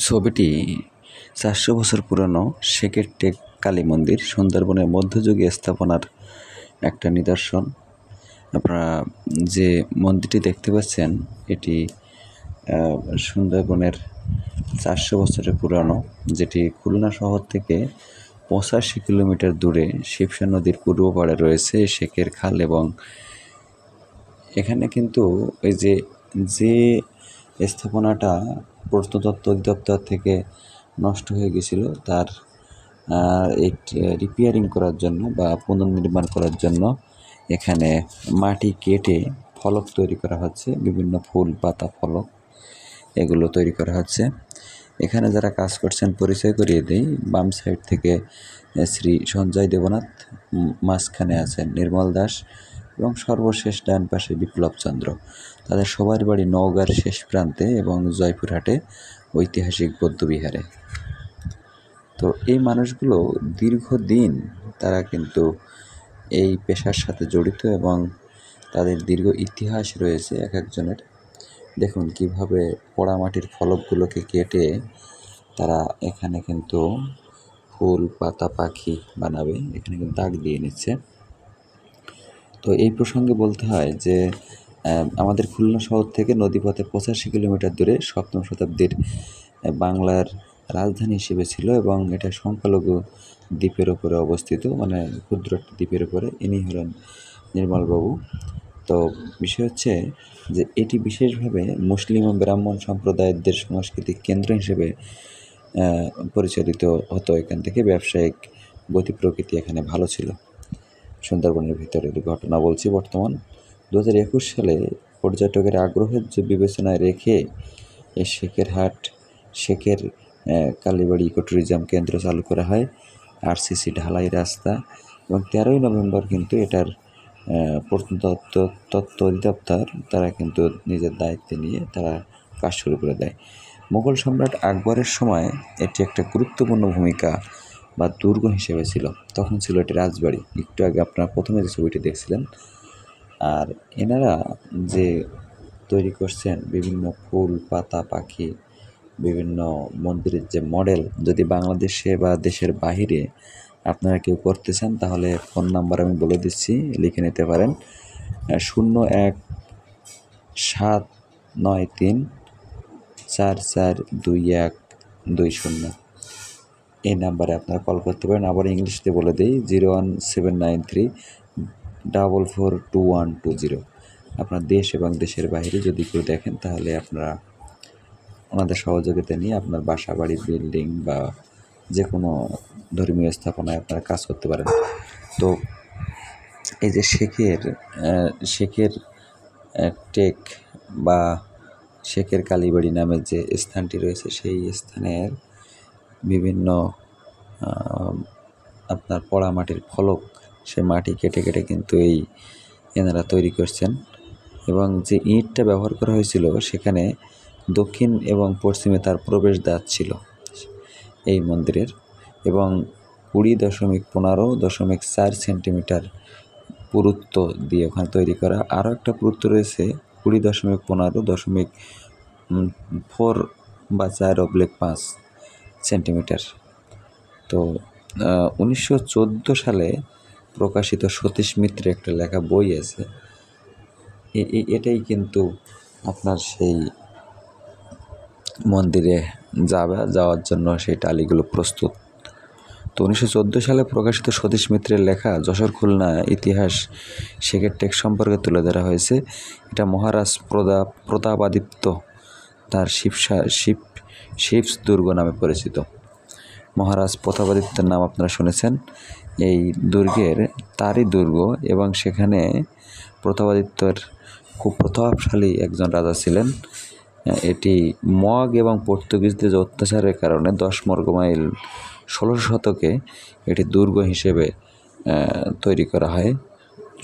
ছবিটি ৪০০ বছর পুরনো শেখের টেক কালী মন্দির, সুন্দরবনের মধ্যযুগীয় স্থাপনার একটা নিদর্শন। আপনারা যে মন্দিরটি দেখতে পাচ্ছেন এটি সুন্দরবনের ৪০০ বছরের পুরানো, যেটি খুলনা শহর থেকে ৮৫ কিলোমিটার দূরে শিবসা নদীর পূর্ব পাড়ে রয়েছে শেখের খাল। এবং এখানে কিন্তু এই যে স্থাপনাটা প্রত্নতত্ত্ব অধিদপ্তর থেকে নষ্ট হয়ে গেছিল, তার রিপেয়ারিং করার জন্য বা পুনর্নির্মাণ করার জন্য এখানে মাটি কেটে ফলক তৈরি করা হচ্ছে, বিভিন্ন ফুল পাতা ফলক এগুলো তৈরি করা হচ্ছে। এখানে যারা কাজ করছেন পরিচয় করিয়ে দেই। বাম সাইড থেকে শ্রী সঞ্জয় দেবনাথ, মাঝখানে আছেন নির্মল দাস এবং সর্বশেষ ডান পাশে বিপ্লব চন্দ্র। তাদের সবার বাড়ি নওগাঁর শেষ প্রান্তে এবং জয়পুরহাটে ঐতিহাসিক বৌদ্ধবিহারে। তো এই মানুষগুলো দীর্ঘদিন তারা কিন্তু এই পেশার সাথে জড়িত এবং তাদের দীর্ঘ ইতিহাস রয়েছে এক একজনের। দেখুন কিভাবে পোড়ামাটির ফলকগুলোকে কেটে তারা এখানে কিন্তু ফুল পাতা পাখি বানাবে, এখানে কিন্তু দাগ দিয়ে নিচ্ছে। তো এই প্রসঙ্গে বলতে হয় যে আমাদের খুলনা শহর থেকে নদীপথে ৮৫ কিলোমিটার দূরে ৭ম শতাব্দীর বাংলার রাজধানী হিসেবে ছিল এবং এটা সংখ্যালঘু দ্বীপের ওপরে অবস্থিত, মানে ক্ষুদ্র একটা দ্বীপের উপরে। ইনি হলেন নির্মলবাবু। তো বিষয় হচ্ছে যে এটি বিশেষভাবে মুসলিম ও ব্রাহ্মণ সম্প্রদায়দের সাংস্কৃতিক কেন্দ্র হিসেবে পরিচালিত হতো। এখান থেকে ব্যবসায়িক গতি প্রকৃতি এখানে ভালো ছিল। সুন্দরবনের ভিতরের ঘটনা বলছি। বর্তমান 2021 সালে পর্যটকের আগ্রহের যে বিবেচনায় রেখে এই শেখের কালীবাড়ি ইকো ট্যুরিজম কেন্দ্র চালু করা হয়। RCC ঢালাই রাস্তা এবং 13ই নভেম্বর কিন্তু এটার প্রত্নতত্ত্ব অধিদপ্তর তারা কিন্তু নিজের দায়িত্বে নিয়ে তারা কাজ শুরু করে দেয়। মুঘল সম্রাট আকবরের সময় এটি একটা গুরুত্বপূর্ণ ভূমিকা বা দুর্গ হিসেবে ছিল। তখন ছিল এটি রাজবাড়ি। একটু আগে আপনারা প্রথমে যে ছবিটি দেখছিলেন। আর এনারা যে তৈরি করছেন বিভিন্ন ফুল পাতা পাখি, বিভিন্ন মন্দিরের যে মডেল, যদি বাংলাদেশে বা দেশের বাহিরে আপনারা কেউ করতে চান তাহলে ফোন নাম্বার আমি বলে দিচ্ছি, লিখে নিতে পারেন। 01-793-442120। এই নাম্বারে আপনারা কল করতে পারেন। আবার ইংলিশতে বলে দিই, 01793-442120। আপনার দেশ এবং দেশের বাইরে যদি কেউ দেখেন তাহলে আপনারা ওনাদের সহযোগিতা নিয়ে আপনার বাসা বাড়ি বিল্ডিং বা যে কোনো ধর্মীয় স্থাপনায় আপনারা কাজ করতে পারেন। তো এই যে শেখের টেক বা শেখের কালীবাড়ি নামের যে স্থানটি রয়েছে, সেই স্থানের বিভিন্ন আপনার পোড়ামাটির ফলক, সে মাটি কেটে কেটে কিন্তু এনারা তৈরি করছেন। এবং যে ইঁটটা ব্যবহার করা হয়েছিল সেখানে দক্ষিণ এবং পশ্চিমে তার প্রবেশদ্বার ছিল এই মন্দিরের, এবং 20.15.4 সেন্টিমিটার পুরুত্ব দিয়ে ওখানে তৈরি করা। আরও একটা পুরুত্ব রয়েছে 20.15.4 বা 4/5 সেন্টিমিটার। তো 1914 সালে প্রকাশিত সতীশ মিত্রের একটা লেখা বই আছে, এটাই কিন্তু আপনার সেই মন্দিরে যাওয়ার জন্য সেই টালিগুলো প্রস্তুত। তো 1914 সালে প্রকাশিত সতীশ মিত্রের লেখা যশোর খুলনা ইতিহাস শেখের টেক সম্পর্কে তুলে ধরা হয়েছে। এটা মহারাজ প্রতাপাদিত্য তার শিবস দুর্গ নামে পরিচিত। মহারাজ প্রতাপাদিত্যের নাম আপনারা শুনেছেন। এই দুর্গের তারই দুর্গ এবং সেখানে প্রতাপাদিত্যর খুব প্রতাপশালী একজন রাজা ছিলেন। এটি মগ এবং পর্তুগিজদের যে অত্যাচারের কারণে 10 বর্গ মাইল 1600 শতকে এটি দুর্গ হিসেবে তৈরি করা হয়।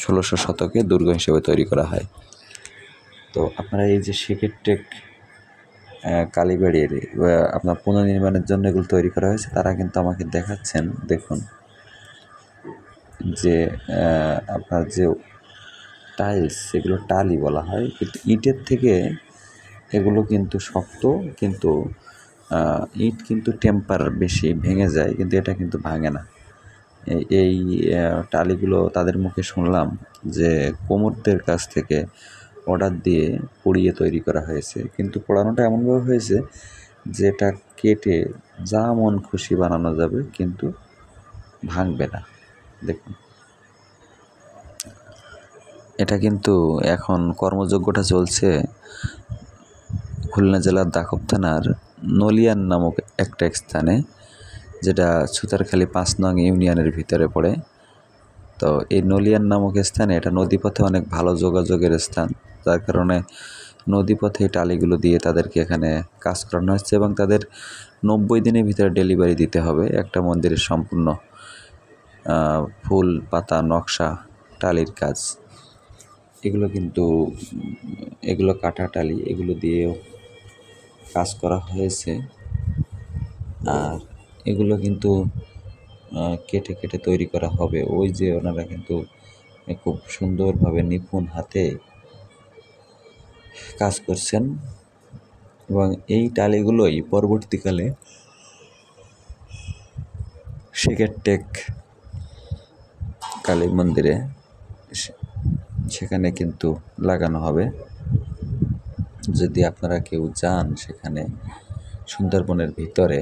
1600 শতকে দুর্গ হিসেবে তৈরি করা হয়। তো আপনারা এই যে শেখের টেক কালীবাড়ির আপনার পুনর্নির্মাণের জন্য এগুলো তৈরি করা হয়েছে, তারা কিন্তু আমাকে দেখাচ্ছেন। দেখুন যে আপনার যে টাইলস, এগুলো টালি বলা হয়, কিন্তু ইটের থেকে এগুলো কিন্তু শক্ত, কিন্তু ইট কিন্তু টেম্পার বেশি ভেঙে যায়, কিন্তু এটা কিন্তু ভাঙে না। এই টালিগুলো তাদের মুখে শুনলাম যে কুমোরদের কাছ থেকে অর্ডার দিয়ে পুড়িয়ে তৈরি করা হয়েছে, কিন্তু পোড়ানোটা এমনভাবে হয়েছে যে এটা কেটে যা মন খুশি বানানো যাবে, কিন্তু ভাঙবে না। দেখুন, এটা কিন্তু এখন কর্মযজ্ঞটা চলছে খুলনা জেলার দাকব থানার নলিয়ান নামক একটা স্থানে, যেটা সুতারখালী 5 নং ইউনিয়নের ভিতরে পড়ে। তো এই নলিয়ান নামক স্থানে এটা নদীপথে অনেক ভালো যোগাযোগের স্থান, যার কারণে নদীপথে এই টালিগুলো দিয়ে তাদেরকে এখানে কাজ করানো হচ্ছে এবং তাদের 90 দিনের ভিতরে ডেলিভারি দিতে হবে একটা মন্দিরের সম্পূর্ণ ফুল পাতা নকশা টালির কাজ। এগুলো কাটা টালি, এগুলো দিয়েও কাজ করা হয়েছে। আর এগুলো কিন্তু কেটে কেটে তৈরি করা হবে। ওই যে ওনারা কিন্তু খুব সুন্দরভাবে নিপুণ হাতে কাজ করছেন এবং এই টালিগুলোই পরবর্তীকালে শেখেরটেক কালী মন্দিরে সেখানে কিন্তু লাগানো হবে। যদি আপনারা কেউ যান সেখানে সুন্দরবনের ভিতরে,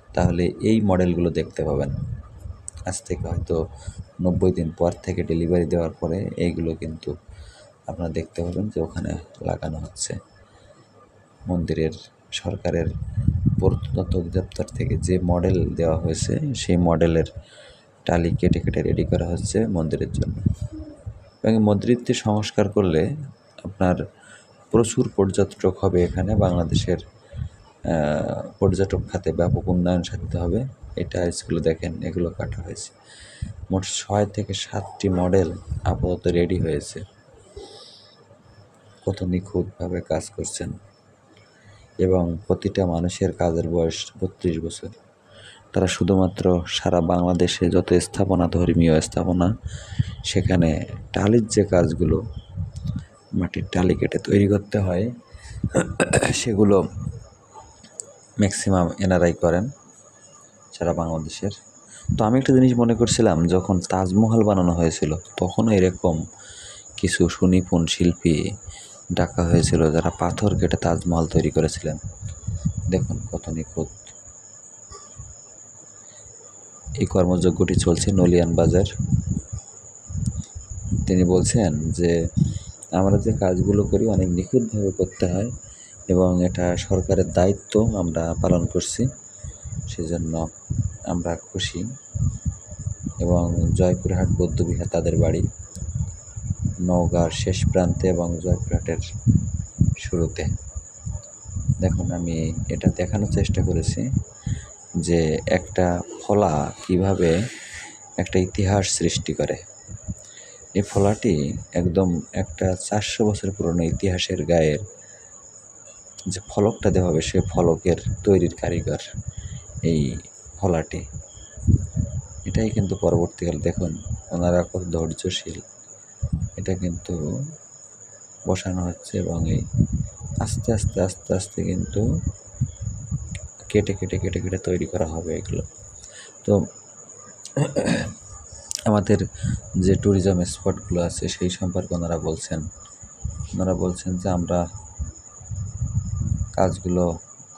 তাহলে এই মডেলগুলো দেখতে পাবেন। আজ থেকে হয়তো 90 দিন পর থেকে ডেলিভারি দেওয়ার পরে এইগুলো কিন্তু আপনারা দেখতে পাবেন যে ওখানে লাগানো হচ্ছে। মন্দিরের সরকারের প্রত্নতত্ত্ব অধিদপ্তর থেকে যে মডেল দেওয়া হয়েছে সেই মডেলের টালি কেটে কেটে রেডি করা হচ্ছে মন্দিরের জন্য। এবং মন্দিরটি সংস্কার করলে আপনার প্রচুর পর্যটক হবে এখানে। বাংলাদেশের পর্যটক খাতে ব্যাপক উন্নয়ন সাধিত হবে। এই টাইলসগুলো দেখেন, এগুলো কাটা হয়েছে। মোট 6 থেকে 7টি মডেল আপাতত রেডি হয়েছে। কত নিখুঁতভাবে কাজ করছেন এবং প্রতিটা মানুষের কাজের বয়স 32 বছর। তারা শুধুমাত্র সারা বাংলাদেশে যত স্থাপনা, ধর্মীয় স্থাপনা, সেখানে টালির যে কাজগুলো মাটির টালি কেটে তৈরি করতে হয় সেগুলো ম্যাক্সিমাম এনারাই করেন সারা বাংলাদেশের। তো আমি একটা জিনিস মনে করছিলাম, যখন তাজমহল বানানো হয়েছিল তখনও এরকম কিছু সুনিপুণ শিল্পী ডাকা হয়েছিল যারা পাথর কেটে তাজমহল তৈরি করেছিলেন। দেখুন কত নিখুঁত। এই কর্মযজ্ঞটি চলছে নলিয়ান বাজার। তিনি বলছেন যে আমরা যে কাজগুলো করি অনেক নিখুঁতভাবে করতে হয় এবং এটা সরকারের দায়িত্ব আমরা পালন করছি, সেজন্য আমরা খুশি। এবং জয়পুরহাট বৌদ্ধবিহার তাদের বাড়ি, নওগাঁর শেষ প্রান্তে এবং জয়পুরহাটের শুরুতে। দেখুন, আমি এটা দেখানোর চেষ্টা করেছি যে একটা ফলা কিভাবে একটা ইতিহাস সৃষ্টি করে। এই ফলাটি একদম একটা 400 বছর পুরনো ইতিহাসের গায়ের যে ফলকটা দেওয়া হবে, সে ফলকের তৈরির কারিগর এই ফলাটি। এটাই কিন্তু পরবর্তীকালে দেখুন ওনারা কত ধৈর্যশীল। এটা কিন্তু বসানো হচ্ছে এবং এই আস্তে আস্তে আস্তে আস্তে কিন্তু কেটে কেটে কেটে কেটে তৈরি করা হবে এগুলো। তো আমাদের যে ট্যুরিজম স্পটগুলো আছে সেই সম্পর্কে ওনারা বলছেন যে আমরা কাজগুলো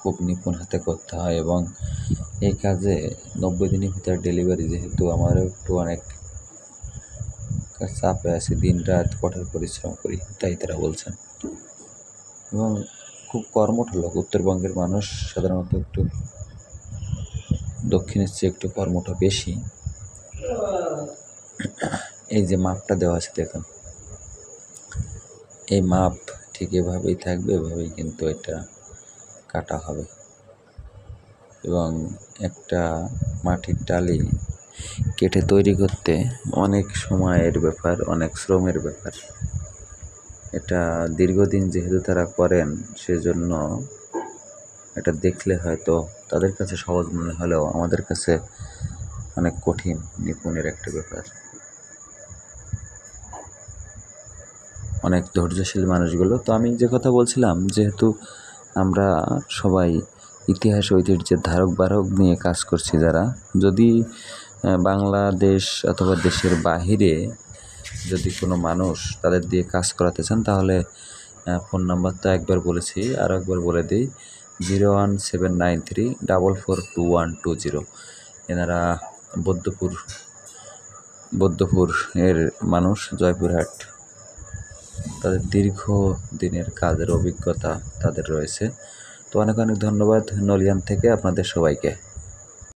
খুব নিপুণ হাতে করতে হয় এবং এই কাজে 90 দিনের ভিতরে ডেলিভারি, যেহেতু আমারও একটু অনেক চাপে আছি, দিন রাত কঠোর পরিশ্রম করি, তাই তারা বলছেন। এবং খুব কর্মঠ লোক। উত্তরবঙ্গের মানুষ সাধারণত একটু দক্ষিণের চেয়ে একটু কর্মঠ বেশি। এই যে মাপটা দেওয়া আছে দেখুন, এই মাপ ঠিক এভাবেই থাকবে, এভাবেই কিন্তু এটা কাটা হবে। এবং একটা মাটির টালি কেটে তৈরি করতে অনেক সময়ের ব্যাপার, অনেক শ্রমের ব্যাপার। এটা দীর্ঘদিন যেহেতু তারা করেন, সেজন্য এটা দেখলে হয়তো তাদের কাছে সহজ মনে হলেও আমাদের কাছে অনেক কঠিন, নিপুণের একটা ব্যাপার। অনেক ধৈর্যশীল মানুষগুলো। তো আমি যে কথা বলছিলাম, যেহেতু আমরা সবাই ইতিহাস ঐতিহ্যের ধারক বাহক নিয়ে কাজ করছি যারা, যদি বাংলাদেশ অথবা দেশের বাহিরে যদি কোনো মানুষ তাদের দিয়ে কাজ করাতে চান তাহলে ফোন নাম্বার তো একবার বলেছি, আরও একবার বলে দিই, 01793442120। এনারা বৌদ্ধপুর এর মানুষ, জয়পুরহাট। তাদের দীর্ঘ দিনের কাজের অভিজ্ঞতা তাদের রয়েছে। তো অনেক অনেক ধন্যবাদ নলিয়ান থেকে আপনাদের সবাইকে।